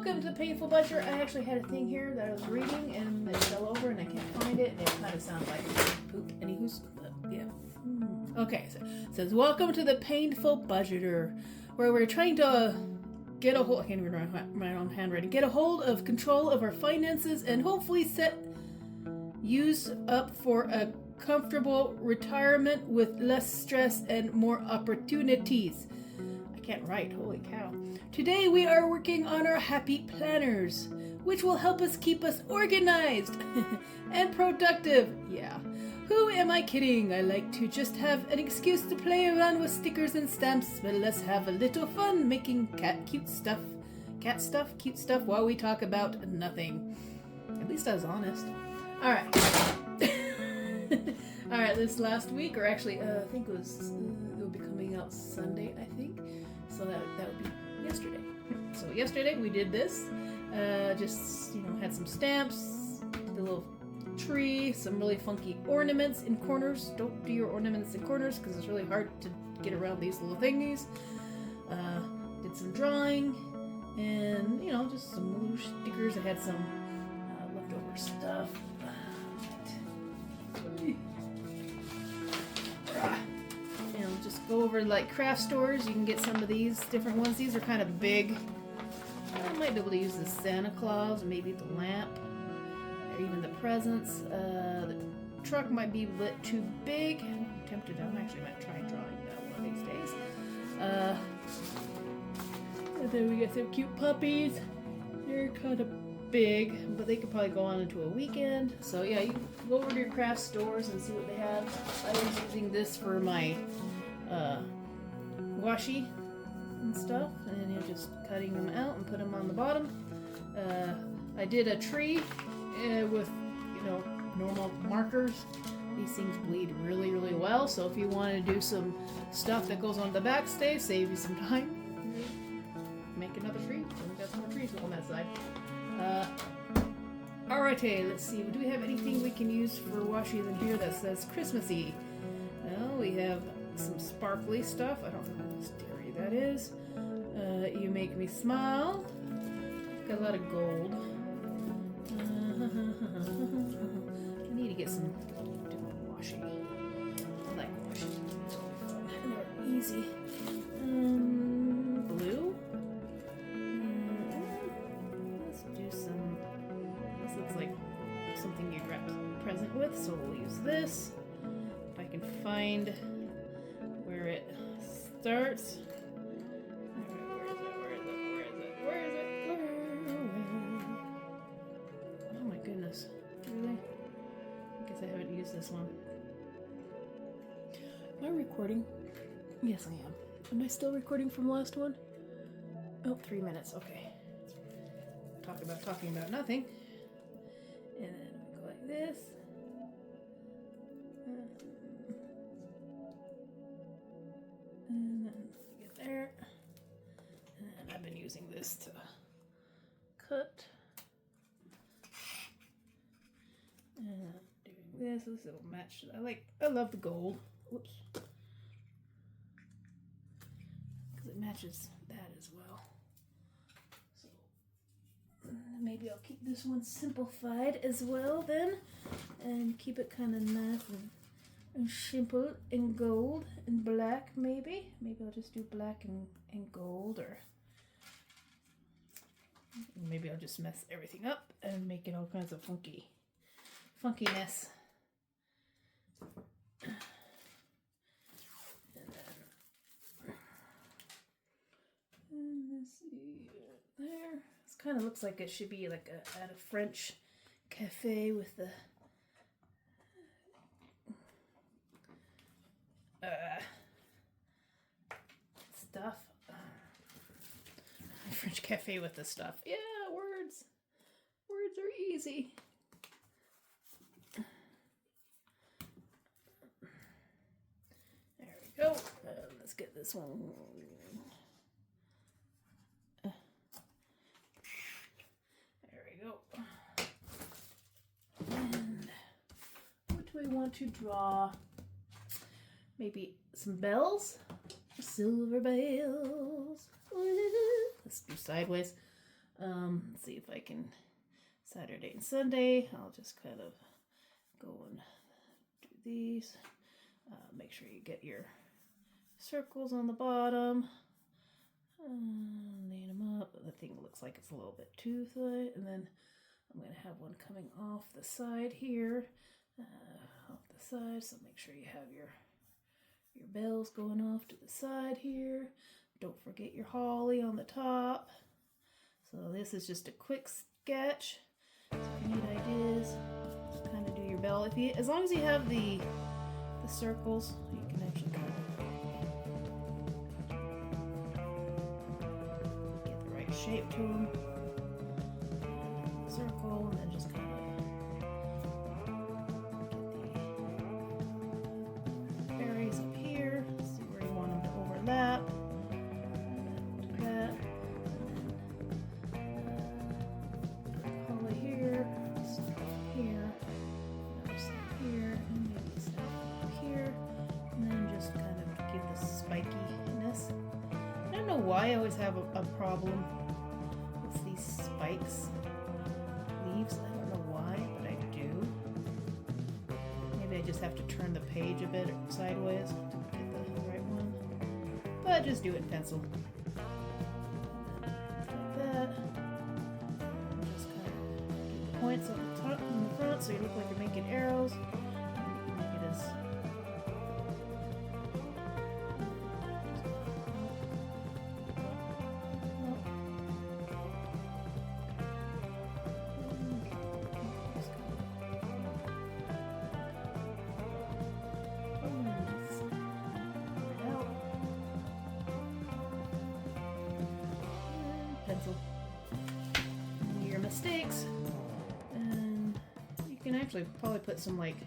welcome to the Painful Budget. I actually had a thing here that I was reading and it fell over and I can't find it. And it kind of sounds like poop. Anywho's, yeah. Okay, so it says, welcome to the Painful Budgeter, where we're trying to get a hold, I can't even read my own handwriting, get a hold of control of our finances and hopefully set use up for a comfortable retirement with less stress and more opportunities. I can't write, holy cow. Today we are working on our happy planners, which will help us keep us organized and productive. Yeah. Who am I kidding? I like to just have an excuse to play around with stickers and stamps, but let's have a little fun making cute stuff while we talk about nothing. At least I was honest. Alright. Alright, this last week, or actually, I think it will be coming out Sunday, I think. So that would be yesterday. So yesterday we did this. Just, had some stamps, the little tree, some really funky ornaments in corners. Don't do your ornaments in corners because it's really hard to get around these little thingies. Did some drawing and, just some little stickers. I had some leftover stuff. Just go over like craft stores. You can get some of these different ones. These are kind of big. I might be able to use the Santa Claus, maybe the lamp, or even the presents. The truck might be a bit too big. I'm tempted. I actually might try drawing that one of these days. And then we got some cute puppies. They're kind of big, but they could probably go on into a weekend. So yeah, you can go over to your craft stores and see what they have. I was using this for my washi and stuff, and you're just cutting them out and put them on the bottom. I did a tree with normal markers. These things bleed really, really well, so if you want to do some stuff that goes on the backstay, save you some time, make another tree. So we got some more trees on that side. Alrighty, let's see. Do we have anything we can use for washies in here that says Christmassy? Well, we have some sparkly stuff. I don't know how scary that is. You make me smile. Got a lot of gold. I need to get some different washi. I like washi. And they're easy. Blue. Let's do some. This looks like something you'd wrap a present with, so we'll use this. If I can find where it starts. Where is it? Oh my goodness. Really? I guess I haven't used this one. Am I recording? Yes, I am. Am I still recording from the last one? Oh, 3 minutes. Okay. Talking about nothing. And then we go like this. And then get there. And I've been using this to cut. And doing this. This will match. I love the gold. Whoops. Because it matches that as well. So maybe I'll keep this one simplified as well then. And keep it kind of nice and simple and gold and black maybe. Maybe I'll just do black and gold, or maybe I'll just mess everything up and make it all kinds of funkiness. And let's see there. This kind of looks like it should be like at a French cafe with the stuff. French cafe with the stuff. Yeah, words. Words are easy. There we go. Let's get this one. There we go. And what do we want to draw? Maybe some bells. Silver bells. Let's do sideways. Let's see if I can, Saturday and Sunday, I'll just kind of go and do these. Make sure you get your circles on the bottom. Line them up. The thing looks like it's a little bit too thick, and then I'm going to have one coming off the side here, off the side. So make sure you have your bells going off to the side here. Don't forget your holly on the top. So this is just a quick sketch. So if you need ideas, just kind of do your bell. As long as you have the circles, you can actually kind of get the right shape to them. Circle, and then just kind of get the berries up here. See where you want them to overlap. Do that. Holly here, some here, another some here, and maybe some up here, and then just kind of give the spikiness. I don't know why I always have a problem with these spikes. Leaves. I don't know why, but I do. Maybe I just have to turn the page a bit sideways to get the right one. But just do it in pencil. Like that. And just kind of get the points on the top and the front so you look like you're making arrows. And make it as pencil. Your mistakes, and you can actually probably put some like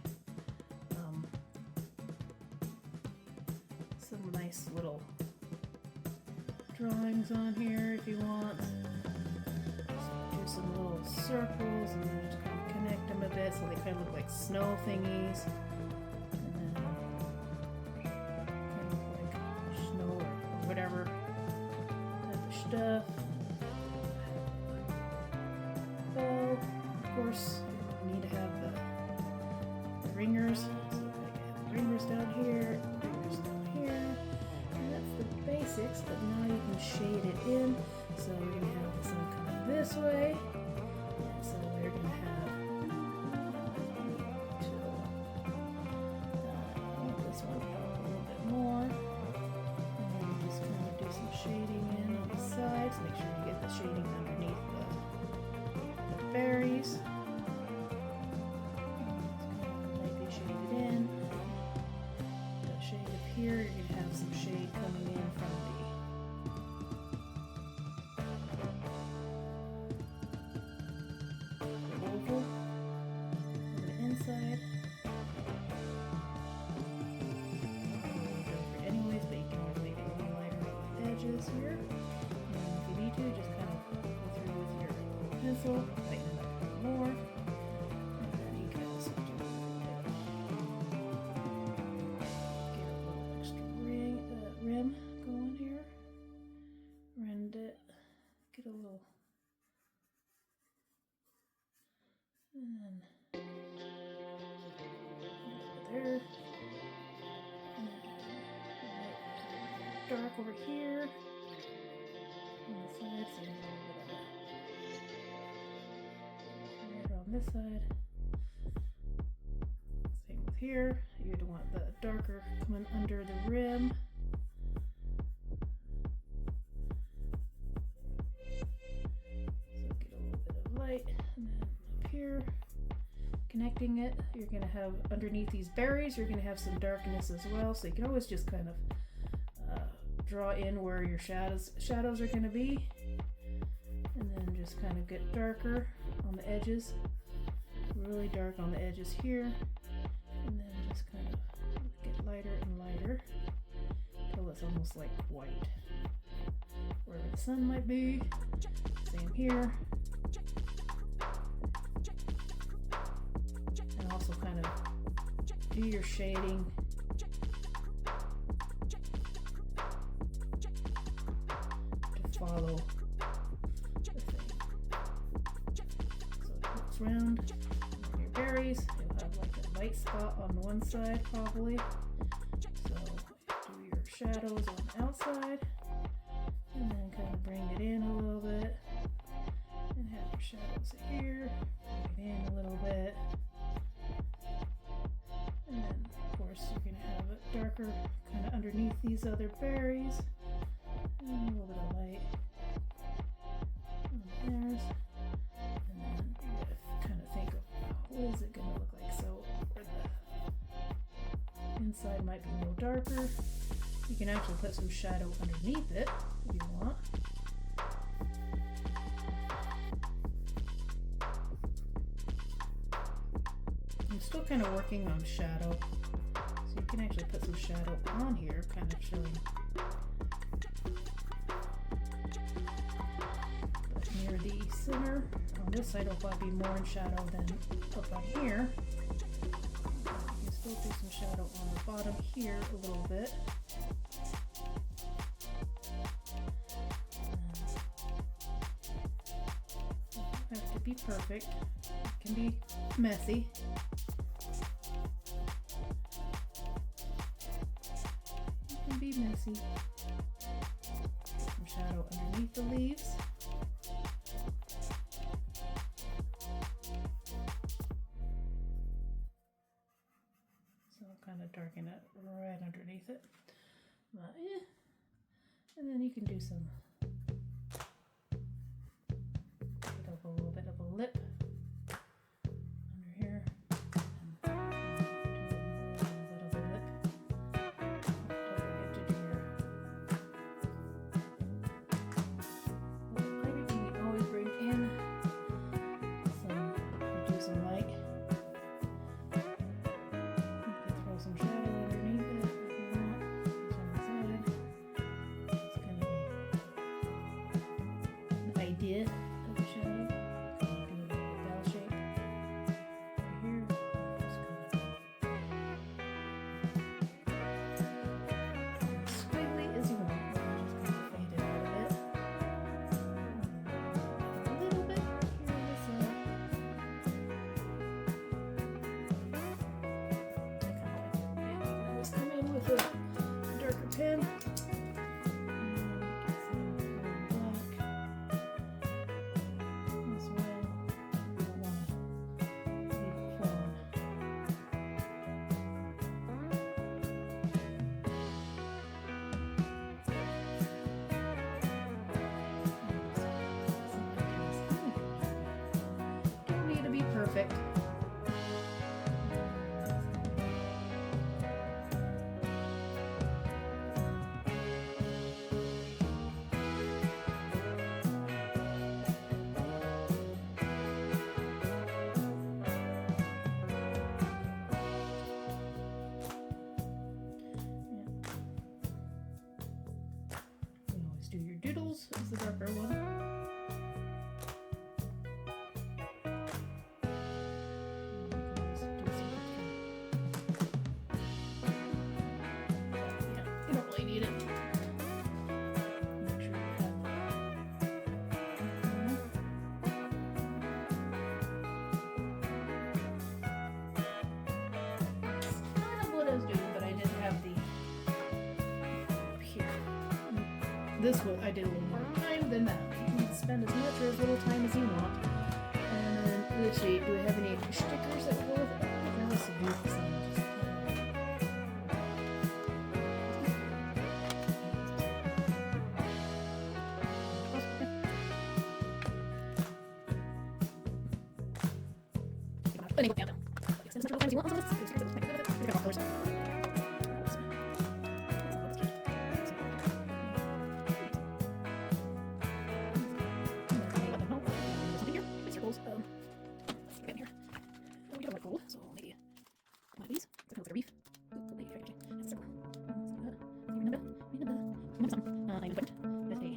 some nice little drawings on here if you want. Just do some little circles and then just kind of connect them a bit so they kind of look like snow thingies. And then kind of look like snow or whatever type of stuff. Of course, you need to have the ringers. So I have the ringers down here, ringers down here, and that's the basics. But now you can shade it in. So we're gonna have the sun coming this way, and so we're gonna have this one up a little bit more, and then just kind of do some shading in on the sides. Make sure you get the shading underneath the berries. Maybe shade it in. The shade up here, you're going to have some shade coming in from the oval on the inside. Anyways, but you can always make it a little lighter on the edges here. And if you need to, just kind of go through with your pencil, lighten it up a little more, and then you can also do a little bit, get a little extra rim going here, rend it, get a little, and then over there, and dark over here, on the side, so you have a little bit of on this side. Same with here. You'd want the darker coming under the rim. So get a little bit of light, and then up here, connecting it, you're going to have underneath these berries, you're going to have some darkness as well. So you can always just kind of draw in where your shadows are going to be, and then just kind of get darker on the edges, really dark on the edges here, and then just kind of get lighter and lighter until it's almost like white where the sun might be. Same here, and also kind of do your shading to follow the thing. goes round. And your berries, you'll have like a light spot on one side probably. So do your shadows on the outside, and then kind of bring it in a little bit, and have your shadows here, bring it in a little bit, and then of course you're going to have it darker kind of underneath these other berries, and a little bit of light on theirs, and then you got to kind of think of what is it going to look like. So where the inside might be a little darker, you can actually put some shadow underneath it if you want. I'm still kind of working on shadow, so you can actually put some shadow on here, kind of showing. But near the center, on this side, it'll probably be more in shadow than up on here. You can still do some shadow on the bottom here a little bit. Have to be perfect. It can be messy. It can be messy. Some shadow underneath the leaves. So I'll kind of darken it right underneath it. But, and then you can do some a little bit of a lip under here, and do a little bit of a lip. Don't forget to do your lighting. You can always bring in some, do some light. You can throw some shadow underneath it if you want. It's on the side. It's kind of an idea of the shadow. With a darker pen, and get some black as well. I don't want to leave it flowing. Don't need to be perfect. Do your doodles is the darker one. You don't really need it. Make sure you have kind of what I was doing, but I didn't have the here. This one I did a little more time than that. You can spend as much or as little time as you want. And then let's see, do we have any stickers that go with it? Now let's do some. Anyway, yeah, spend as much time as you want. So maybe one of these. It's kind of like a reef. Maybe if I can that's a circle. I'm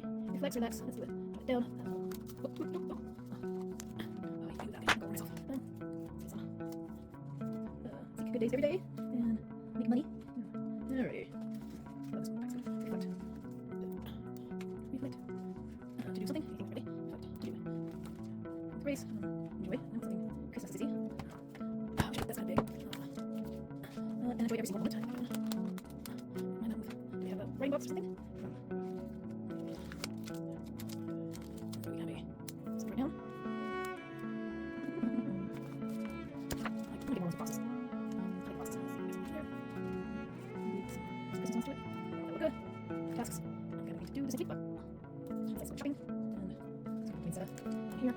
put with a reflex, relax. Let's do it. Drop it down. I can do that. I can go over myself. Seek good days every day and make money. Alright. Reflect. To do something. Anything ready? Reflect. To do it. Race. Enjoy. Something. writing books or something. So we have a sit down. Like one of those boxes. Like boxes. There. Maybe some business to it. That look good. Tasks. I'm gonna need to do this week, but that's some shopping. And some things here.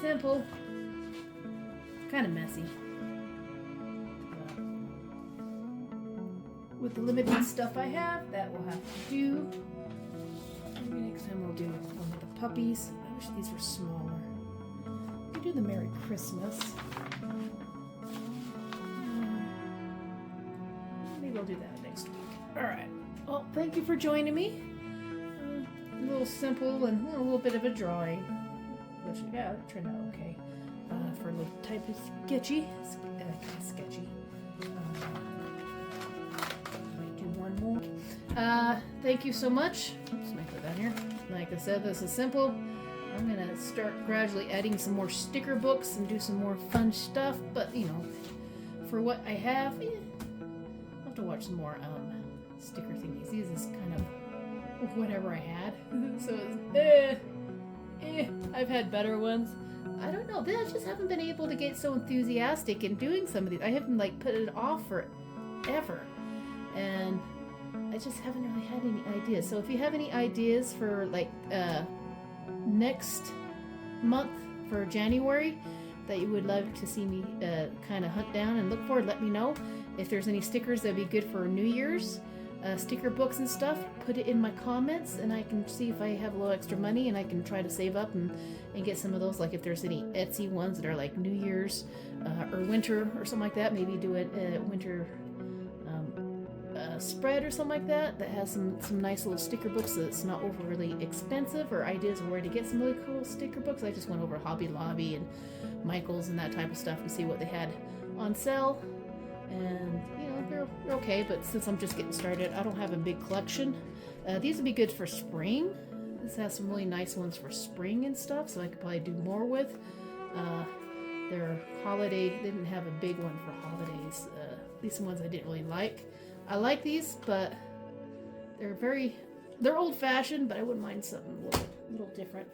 Simple. Kind of messy. But with the limited stuff I have, that will have to do. Maybe next time we'll do one with the puppies. I wish these were smaller. We do the Merry Christmas. Maybe we'll do that next week. Alright. Well, thank you for joining me. A little simple and a little bit of a drawing. Which, yeah, it turned out okay. For a little type of sketchy. Kind of sketchy. Might do one more. Thank you so much. Oops, let me put that here. Like I said, this is simple. I'm going to start gradually adding some more sticker books and do some more fun stuff. But, you know, for what I have, I'll have to watch some more sticker thingies. These is kind of whatever I had. So it's, I've had better ones. I don't know. I just haven't been able to get so enthusiastic in doing some of these. I haven't like put it off forever, and I just haven't really had any ideas. So if you have any ideas for like next month for January that you would love to see me kind of hunt down and look for, let me know. If there's any stickers that'd be good for New Year's. Sticker books and stuff, put it in my comments and I can see if I have a little extra money and I can try to save up and get some of those. Like if there's any Etsy ones that are like New Year's or winter or something like that, maybe do a winter spread or something like that has some nice little sticker books that's not overly expensive, or ideas of where to get some really cool sticker books. I just went over Hobby Lobby and Michael's and that type of stuff and see what they had on sale. And you know, they're okay, but since I'm just getting started, I don't have a big collection. These would be good for spring. This has some really nice ones for spring and stuff, so I could probably do more with. Their holiday, they didn't have a big one for holidays. These are ones I didn't really like. I like these, but they're old-fashioned, but I wouldn't mind something a little different.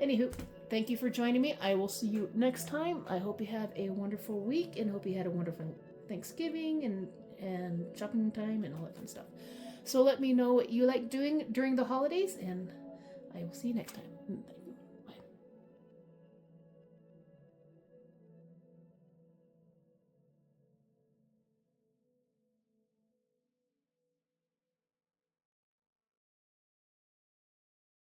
Anywho, thank you for joining me. I will see you next time. I hope you have a wonderful week and hope you had a wonderful Thanksgiving and shopping time and all that fun stuff. So let me know what you like doing during the holidays, and I will see you next time. Thanks.